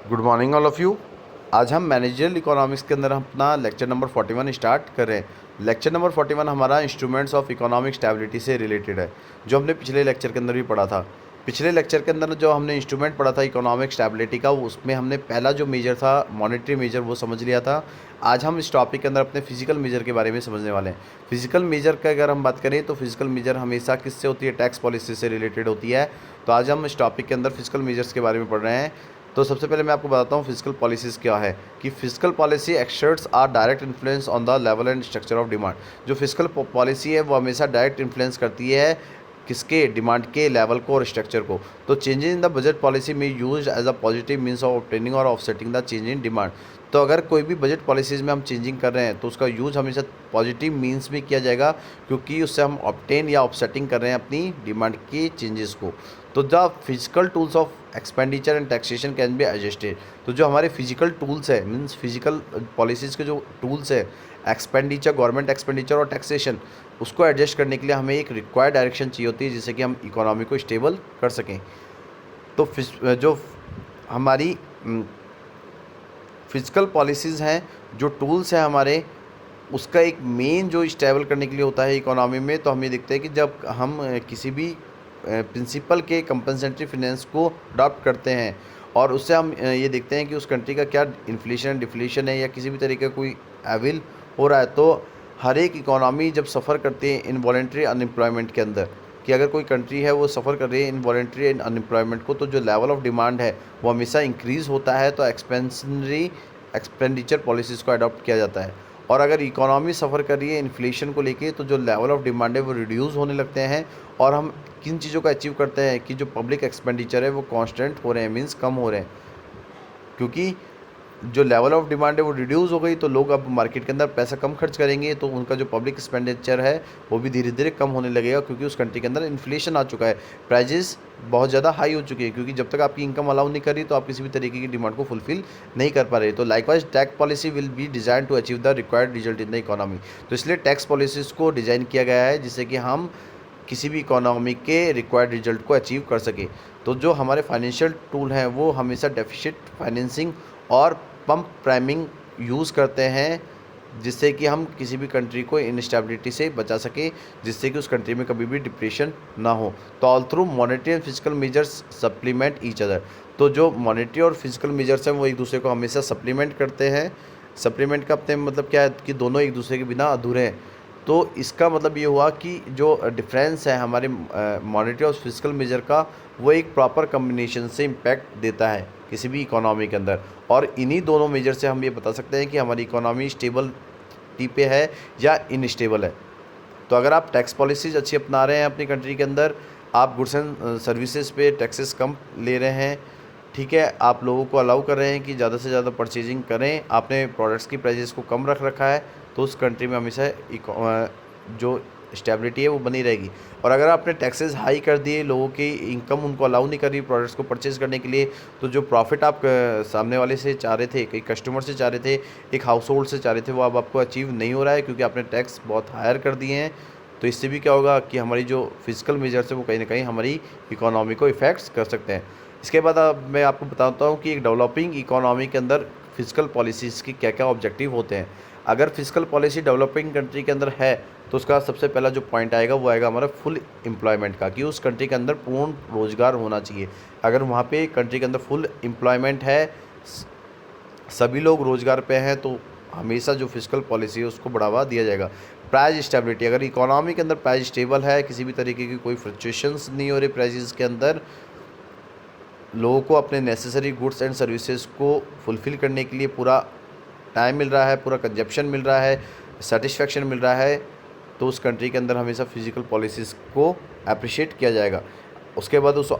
Good morning all of you. आज हम managerial economics के अंदर हम अपना लेक्चर नंबर 41 स्टार्ट कर रहे हैं। लेक्चर नंबर 41 हमारा इंस्ट्रूमेंट्स ऑफ इकोनॉमिक स्टेबिलिटी से रिलेटेड है, जो हमने पिछले लेक्चर के अंदर भी पढ़ा था। पिछले लेक्चर के अंदर जो हमने इंस्ट्रूमेंट पढ़ा था इकोनॉमिक स्टेबिलिटी का, उसमें हमने पहला जो मेजर था मॉनेटरी मेजर वो समझ लिया था। आज हम इस टॉपिक के अंदर अपने फिजिकल मेजर के बारे में समझने वाले हैं। फिजिकल मेजर का अगर हम बात करें तो फिजिकल मेजर हमेशा किससे होती है? टैक्स पॉलिसी से रिलेटेड होती है। तो आज हम इस टॉपिक के अंदर फिजिकल मेजर्स के बारे में पढ़ रहे हैं। तो सबसे पहले मैं आपको बताता हूँ फिजिकल पॉलिसीज़ क्या है। कि physical policy exerts are direct influence on the level and structure of demand. जो फिजिकल पॉलिसी है वो हमेशा डायरेक्ट इन्फ्लुएंस करती है किसके? डिमांड के लेवल को और स्ट्रक्चर को। तो changes in the budget policy में use as a positive means of obtaining और offsetting the change in demand. तो अगर कोई भी बजट पॉलिसीज़ में हम चेंजिंग कर रहे हैं तो उसका यूज हमेशा पॉजिटिव मीन्स में किया जाएगा, क्योंकि उससे हम ऑब्टेन या ऑफसेटिंग कर रहे हैं अपनी डिमांड के चेंजेस को। तो the physical tools of expenditure and taxation can be adjusted. तो जो हमारे फिजिकल टूल्स है मीन्स फिजिकल पॉलिसीज़ के जो टूल्स है, एक्सपेंडिचर, गवर्नमेंट एक्सपेंडिचर और टैक्सेशन, उसको एडजस्ट करने के लिए हमें एक रिक्वायर्ड डायरेक्शन चाहिए होती है, जिससे कि हम इकोनॉमी को स्टेबल कर सकें। तो जो हमारी फिजिकल पॉलिसीज़ हैं, जो टूल्स हैं हमारे, उसका एक मेन जो स्टेबल करने के लिए होता है इकोनॉमी में, तो हम ये देखते हैं कि जब हम किसी भी प्रिंसिपल के कंपनसेटरी फाइनेंस को अडॉप्ट करते हैं और उससे हम ये देखते हैं कि उस कंट्री का क्या इन्फ्लेशन डिफ्लेशन है या किसी भी तरीके का कोई एविल हो रहा है। तो हर एक इकोनॉमी जब सफ़र करती है इनवॉलेंट्री अनएम्प्लॉयमेंट के अंदर, कि अगर कोई कंट्री है वो सफ़र कर रही है इनवॉलेंट्री अनएम्प्लॉयमेंट को, तो जो लेवल ऑफ डिमांड है वो हमेशा इंक्रीज़ होता है, तो एक्सपेंशनरी एक्सपेंडिचर पॉलिसीज़ को अडॉप्ट किया जाता है। और अगर इकोनॉमी सफ़र कर रही है इन्फ्लेशन को लेके, तो जो लेवल ऑफ डिमांड है वो रिड्यूस होने लगते हैं। और हम किन चीज़ों को अचीव करते हैं कि जो पब्लिक एक्सपेंडिचर है वो कांस्टेंट हो रहे हैं, मींस कम हो रहे हैं, क्योंकि जो लेवल ऑफ डिमांड है वो रिड्यूस हो गई, तो लोग अब मार्केट के अंदर पैसा कम खर्च करेंगे, तो उनका जो पब्लिक एक्सपेंडिचर है वो भी धीरे धीरे कम होने लगेगा, क्योंकि उस कंट्री के अंदर इन्फ्लेशन आ चुका है, प्राइजेस बहुत ज़्यादा हाई हो चुके हैं, क्योंकि जब तक आपकी इनकम अलाउ नहीं कर रही तो आप किसी भी तरीके की डिमांड को फुलफिल नहीं कर पा रहे। तो likewise tax policy will be design to achieve the required result in the economy. तो इसलिए टैक्स पॉलिसीज़ को डिज़ाइन किया गया है जिससे कि हम किसी भी इकोनॉमी के रिक्वायर्ड रिजल्ट को अचीव कर सके। तो जो हमारे फाइनेंशियल टूल हैं वो हमेशा डेफिसिट फाइनेंसिंग और पंप प्राइमिंग यूज़ करते हैं, जिससे कि हम किसी भी कंट्री को इनस्टेबिलिटी से बचा सकें, जिससे कि उस कंट्री में कभी भी डिप्रेशन ना हो। तो all through monetary and physical measures supplement each other. तो जो मॉनेटरी और फिजिकल मेजर्स हैं वो एक दूसरे को हमेशा सप्लीमेंट करते हैं। सप्लीमेंट का अपने मतलब क्या है कि दोनों एक दूसरे के बिना अधूरे हैं। तो इसका मतलब ये हुआ कि जो डिफरेंस है हमारे मॉनेटरी और फिजिकल मेजर का, वो एक प्रॉपर कम्बिनेशन से इम्पैक्ट देता है किसी भी इकोनॉमी के अंदर। और इन्हीं दोनों मेजर से हम ये बता सकते हैं कि हमारी इकोनॉमी स्टेबल टी पे है या इनस्टेबल है। तो अगर आप टैक्स पॉलिसीज़ अच्छी अपना रहे हैं अपनी कंट्री के अंदर, आप गुड्स एंड सर्विसेज पे टैक्सेस कम ले रहे हैं, ठीक है, आप लोगों को अलाउ कर रहे हैं कि ज़्यादा से ज़्यादा परचेजिंग करें, आपने प्रोडक्ट्स की प्राइजेस को कम रख रखा है, तो उस कंट्री में हमेशा जो स्टेबिलिटी है वो बनी रहेगी। और अगर आपने टैक्सेस हाई कर दिए, लोगों की इनकम उनको अलाउ नहीं कर रही प्रोडक्ट्स को परचेज़ करने के लिए, तो जो प्रॉफिट आप सामने वाले से चाह रहे थे, कई कस्टमर से चाह रहे थे, एक हाउस होल्ड से चाह रहे थे, वो अब आपको अचीव नहीं हो रहा है, क्योंकि आपने टैक्स बहुत हायर कर दिए हैं। तो इससे भी क्या होगा कि हमारी जो फिजिकल मेजर्स है वो कहीं ना कहीं हमारी इकोनॉमी को इफ़ेक्ट्स कर सकते हैं। इसके बाद अब मैं आपको बताता हूँ कि एक डेवलपिंग इकोनॉमी के अंदर फिजिकल पॉलिसीज़ के क्या क्या ऑब्जेक्टिव होते हैं। अगर फिजिकल पॉलिसी डेवलपिंग कंट्री के अंदर है तो उसका सबसे पहला जो पॉइंट आएगा वो आएगा हमारा फुल एम्प्लॉयमेंट का, कि उस कंट्री के अंदर पूर्ण रोजगार होना चाहिए। अगर वहाँ पे कंट्री के अंदर फुल एम्प्लॉयमेंट है, सभी लोग रोजगार पे हैं, तो हमेशा जो फिजिकल पॉलिसी है उसको बढ़ावा दिया जाएगा। प्राइस स्टेबिलिटी, अगर इकोनॉमी के अंदर प्राइस स्टेबल है, किसी भी तरीके की कोई फ्लक्चुएशंस नहीं हो रही प्राइजेस के अंदर, लोगों को अपने नेसेसरी गुड्स एंड सर्विसेज को फुलफ़िल करने के लिए पूरा टाइम मिल रहा है, पूरा कंजप्शन मिल रहा है, सेटिस्फेक्शन मिल रहा है, तो उस कंट्री के अंदर हमेशा फिजिकल पॉलिसीज़ को अप्रिशिएट किया जाएगा। उसके बाद उस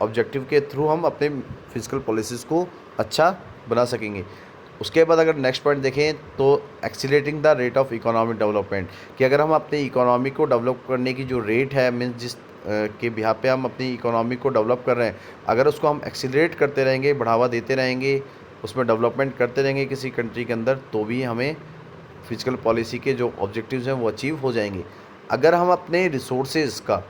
ऑब्जेक्टिव के थ्रू हम अपने फिजिकल पॉलिसीज़ को अच्छा बना सकेंगे। उसके बाद अगर नेक्स्ट पॉइंट देखें तो accelerating the rate of economic development, कि अगर हम अपनी इकोनॉमी को डेवलप करने की जो रेट है, मीन्स जिस के बिहाफ पे हम अपनी इकोनॉमी को डेवलप कर रहे हैं, अगर उसको हम एक्सीलरेट करते रहेंगे, बढ़ावा देते रहेंगे, उसमें डेवलपमेंट करते रहेंगे किसी कंट्री के अंदर, तो भी हमें फिजिकल पॉलिसी के जो ऑब्जेक्टिव्स हैं वो अचीव हो जाएंगे। अगर हम अपने रिसोर्सेज का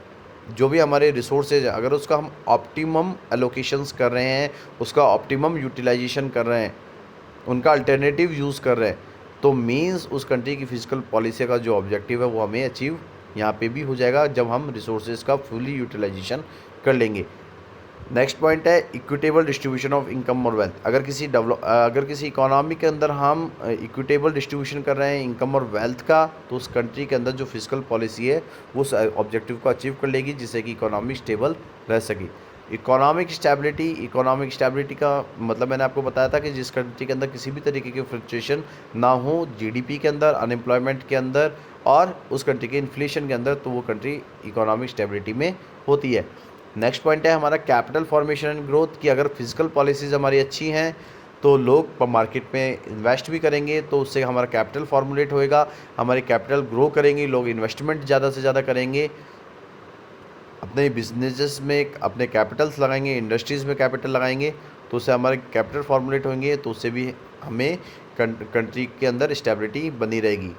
जो भी हमारे रिसोर्सेज है, अगर उसका हम ऑप्टिमम एलोकेशंस कर रहे हैं, उसका ऑप्टिमम यूटिलाइजेशन कर रहे हैं, उनका अल्टरनेटिव यूज़ कर रहे हैं, तो मीन्स उस कंट्री की फिजिकल पॉलिसी का जो ऑब्जेक्टिव है वो हमें अचीव यहाँ पे भी हो जाएगा जब हम रिसोर्सेज का फुली यूटिलाइजेशन कर लेंगे। नेक्स्ट पॉइंट है इक्विटेबल डिस्ट्रीब्यूशन ऑफ इनकम और वेल्थ। अगर किसी इकोनॉमी के अंदर हम इक्विटेबल डिस्ट्रीब्यूशन कर रहे हैं इनकम और वेल्थ का, तो उस कंट्री के अंदर जो फिजिकल पॉलिसी है वो उस ऑब्जेक्टिव को अचीव कर लेगी, जिससे कि इकोनॉमी स्टेबल रह सके। इकोनॉमिक स्टेबिलिटी का मतलब मैंने आपको बताया था कि जिस कंट्री के अंदर किसी भी तरीके की फ्लक्चुएशन ना हो, जीडीपी के अंदर, अनएम्प्लॉयमेंट के अंदर और उस कंट्री के इन्फ्लेशन के अंदर, तो वो कंट्री इकोनॉमिक स्टेबिलिटी में होती है। नेक्स्ट पॉइंट है हमारा कैपिटल फॉर्मेशन एंड ग्रोथ, कि अगर फिजिकल पॉलिसीज़ हमारी अच्छी हैं तो लोग मार्केट में इन्वेस्ट भी करेंगे, तो उससे हमारा कैपिटल फॉर्मुलेट होएगा, हमारी कैपिटल ग्रो करेंगी, लोग इन्वेस्टमेंट ज़्यादा से ज़्यादा करेंगे, अपने बिजनेसेस में अपने कैपिटल्स लगाएंगे, इंडस्ट्रीज़ में कैपिटल लगाएंगे, तो उससे हमारे कैपिटल फॉर्मुलेट होंगे, तो उससे भी हमें कंट्री के अंदर स्टेबिलिटी बनी रहेगी।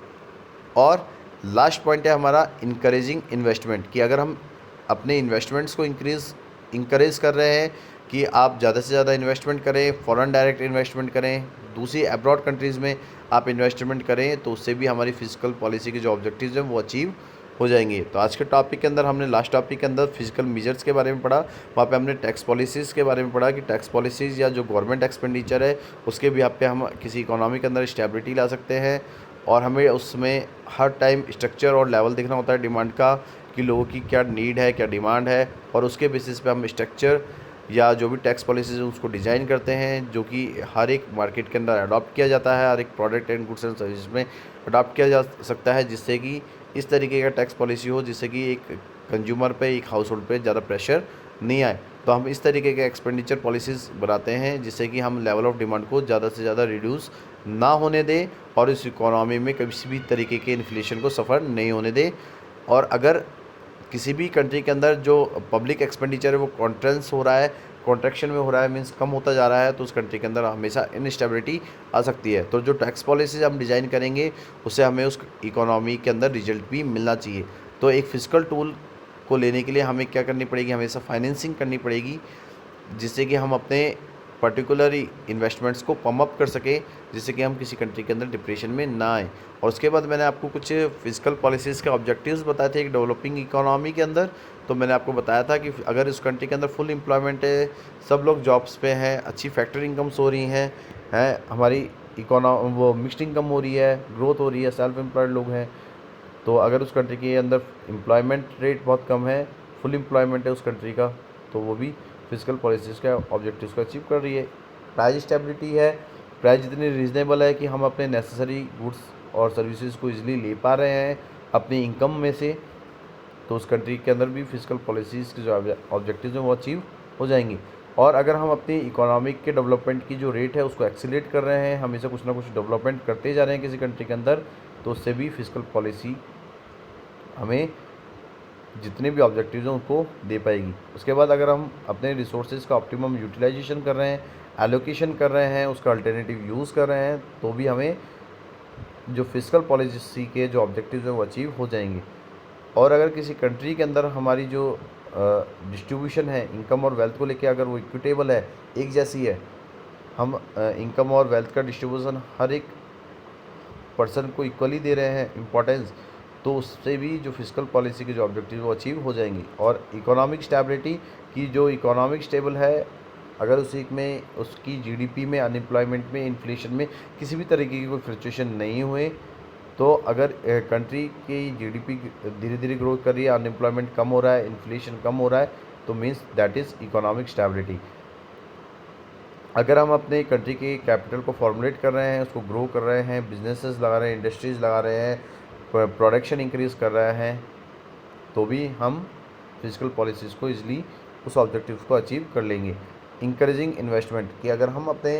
और लास्ट पॉइंट है हमारा इनकरेजिंग इन्वेस्टमेंट, कि अगर हम अपने इन्वेस्टमेंट्स को इंकरेज कर रहे हैं कि आप ज़्यादा से ज़्यादा इन्वेस्टमेंट करें, फॉरेन डायरेक्ट इन्वेस्टमेंट करें, दूसरी अब्रॉड कंट्रीज़ में आप इन्वेस्टमेंट करें, तो उससे भी हमारी फिजिकल पॉलिसी के जो ऑब्जेक्टिव्स हैं वो अचीव हो जाएंगे। तो आज के टॉपिक के अंदर हमने लास्ट टॉपिक के अंदर फिजिकल मेजर्स के बारे में पढ़ा, वहाँ पे हमने टैक्स पॉलिसीज़ के बारे में पढ़ा कि टैक्स पॉलिसीज़ या जो गवर्नमेंट एक्सपेंडिचर है उसके भी आप पे हम किसी इकोनॉमी के अंदर स्टेबिलिटी ला सकते हैं, और हमें उसमें हर टाइम स्ट्रक्चर और लेवल देखना होता है डिमांड का, कि लोगों की क्या नीड है, क्या डिमांड है, और उसके बेसिस पे हम स्ट्रक्चर या जो भी टैक्स पॉलिसीज है उसको डिज़ाइन करते हैं, जो कि हर एक मार्केट के अंदर अडॉप्ट किया जाता है, हर एक product and goods and service में अडॉप्ट किया जा सकता है, जिससे कि इस तरीके का टैक्स पॉलिसी हो जिससे कि एक कंज्यूमर पे, एक हाउस होल्ड पे ज़्यादा प्रेशर नहीं आए। तो हम इस तरीके के एक्सपेंडिचर पॉलिसीज़ बनाते हैं जिससे कि हम लेवल ऑफ डिमांड को ज़्यादा से ज़्यादा रिड्यूस ना होने दें और इस इकोनॉमी में किसी भी तरीके के इन्फ्लेशन को सफ़र नहीं होने दें। और अगर किसी भी कंट्री के अंदर जो पब्लिक एक्सपेंडिचर है वो कॉन्ट्रैक्शन में हो रहा है, मीन्स कम होता जा रहा है, तो उस कंट्री के अंदर हमेशा इनस्टेबिलिटी आ सकती है। तो जो टैक्स पॉलिसीज हम डिज़ाइन करेंगे उससे हमें उस इकोनॉमी के अंदर रिजल्ट भी मिलना चाहिए। तो एक फिजिकल टूल को लेने के लिए हमें क्या करनी पड़ेगी, हमेशा फाइनेंसिंग करनी पड़ेगी, जिससे कि हम अपने पर्टिकुलर इन्वेस्टमेंट्स को पम्प अप कर सकें, जिससे कि हम किसी कंट्री के अंदर डिप्रेशन में ना आए। और उसके बाद मैंने आपको कुछ फिजिकल पॉलिसीज़ के ऑब्जेक्टिव्स बताए थे एक डेवलपिंग इकोनॉमी के अंदर। तो मैंने आपको बताया था कि अगर इस कंट्री के अंदर फुल एम्प्लॉयमेंट है, सब लोग जॉब्स पे हैं, अच्छी फैक्ट्री इनकम्स हो रही हैं हमारी वो मिक्स्ड इनकम हो रही है, ग्रोथ हो रही है, सेल्फ एम्प्लॉयड लोग हैं, तो अगर उस कंट्री के अंदर एम्प्लॉयमेंट रेट बहुत कम है, फुल एम्प्लॉयमेंट है उस कंट्री का, तो वो भी फिजिकल पॉलिसीज़ के ऑब्जेक्टिव्स को अचीव कर रही है। प्राइस स्टेबिलिटी है, प्राइस इतनी रीज़नेबल है कि हम अपने नेसेसरी गुड्स और सर्विसेज को इजीली ले पा रहे हैं अपनी इनकम में से, तो उस कंट्री के अंदर भी फिजिकल पॉलिसीज़ के जो ऑब्जेक्टिव्स हैं वो अचीव हो जाएंगी। और अगर हम अपनी इकोनॉमिक के डेवलपमेंट की जो रेट है उसको एक्सीलरेट कर रहे हैं, हमेशा कुछ ना कुछ डेवलपमेंट करते जा रहे हैं किसी कंट्री के अंदर, तो उससे भी फिजिकल पॉलिसी हमें जितने भी ऑब्जेक्टिव्स हैं उनको दे पाएगी। उसके बाद अगर हम अपने रिसोर्सेज का ऑप्टिमम यूटिलाइजेशन कर रहे हैं, एलोकेशन कर रहे हैं, उसका अल्टरनेटिव यूज़ कर रहे हैं, तो भी हमें जो फिजिकल पॉलिसी के जो ऑब्जेक्टिव्स हैं वो अचीव हो जाएंगे। और अगर किसी कंट्री के अंदर हमारी जो डिस्ट्रीब्यूशन है इनकम और वेल्थ को लेके, अगर वो इक्विटेबल है, एक जैसी है, हम इनकम और वेल्थ का डिस्ट्रीब्यूशन हर एक पर्सन को इक्वली दे रहे हैं इम्पोर्टेंस, तो उससे भी जो फिजिकल पॉलिसी के जो ऑब्जेक्टिव वो अचीव हो जाएंगी। और इकोनॉमिक स्टेबिलिटी की जो इकोनॉमिक स्टेबल है, अगर उसी में उसकी जीडीपी में, अनएम्प्लॉयमेंट में, इन्फ्लेशन में किसी भी तरीके की कोई फ्लक्चुएशन नहीं हुए, तो अगर कंट्री की जीडीपी धीरे धीरे ग्रोथ कर रही है, अनएम्प्लॉयमेंट कम हो रहा है, इन्फ्लेशन कम हो रहा है, तो means that is economic stability. अगर हम अपने कंट्री के कैपिटल को फॉर्मुलेट कर रहे हैं, उसको ग्रो कर रहे हैं, बिजनेसेस लगा रहे हैं, इंडस्ट्रीज़ लगा रहे हैं, प्रोडक्शन इंक्रीज़ कर रहे हैं, तो भी हम फिजिकल पॉलिसीज़ को ईजिली उस ऑब्जेक्टिव को अचीव कर लेंगे। इंकरेजिंग इन्वेस्टमेंट, कि अगर हम अपने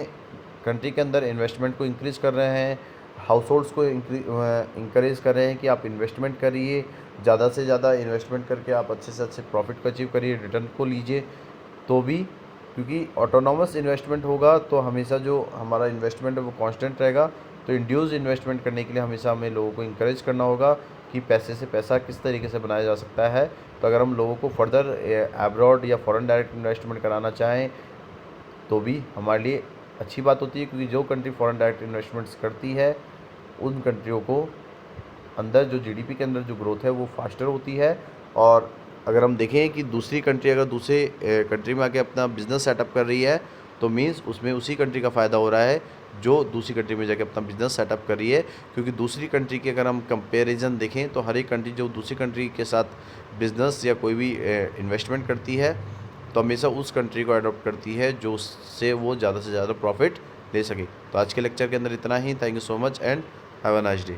कंट्री के अंदर इन्वेस्टमेंट को इंक्रीज़ कर रहे हैं, हाउस होल्ड्स को इंकरेज कर रहे हैं कि आप इन्वेस्टमेंट करिए, ज़्यादा से ज़्यादा इन्वेस्टमेंट करके आप अच्छे से अच्छे प्रॉफिट को अचीव करिए, रिटर्न को लीजिए, तो भी क्योंकि ऑटोनॉमस इन्वेस्टमेंट होगा तो हमेशा जो हमारा इन्वेस्टमेंट है वो कांस्टेंट रहेगा। तो इंड्यूस इन्वेस्टमेंट करने के लिए हमेशा हमें लोगों को इंकरेज करना होगा कि पैसे से पैसा किस तरीके से बनाया जा सकता है। तो अगर हम लोगों को फर्दर एब्रॉड या फॉरेन डायरेक्ट इन्वेस्टमेंट कराना चाहें तो भी हमारे लिए अच्छी बात होती है, क्योंकि जो कंट्री फॉरेन डायरेक्ट इन्वेस्टमेंट्स करती है उन कंट्रियों को अंदर जो जीडीपी के अंदर जो ग्रोथ है वो फास्टर होती है। और अगर हम देखें कि दूसरी कंट्री अगर दूसरे कंट्री में आके अपना बिज़नेस सेटअप कर रही है तो मीन्स उसमें उसी कंट्री का फ़ायदा हो रहा है जो दूसरी कंट्री में जाके अपना बिज़नेस सेटअप कर रही है। क्योंकि दूसरी कंट्री की अगर हम कंपैरिजन देखें तो हर एक कंट्री जो दूसरी कंट्री के साथ बिज़नेस या कोई भी इन्वेस्टमेंट करती है तो हमेशा उस कंट्री को अडॉप्ट करती है जो उससे वो ज़्यादा से ज़्यादा प्रॉफिट ले सके। तो आज के लेक्चर के अंदर इतना ही। Thank you so much and have a nice day.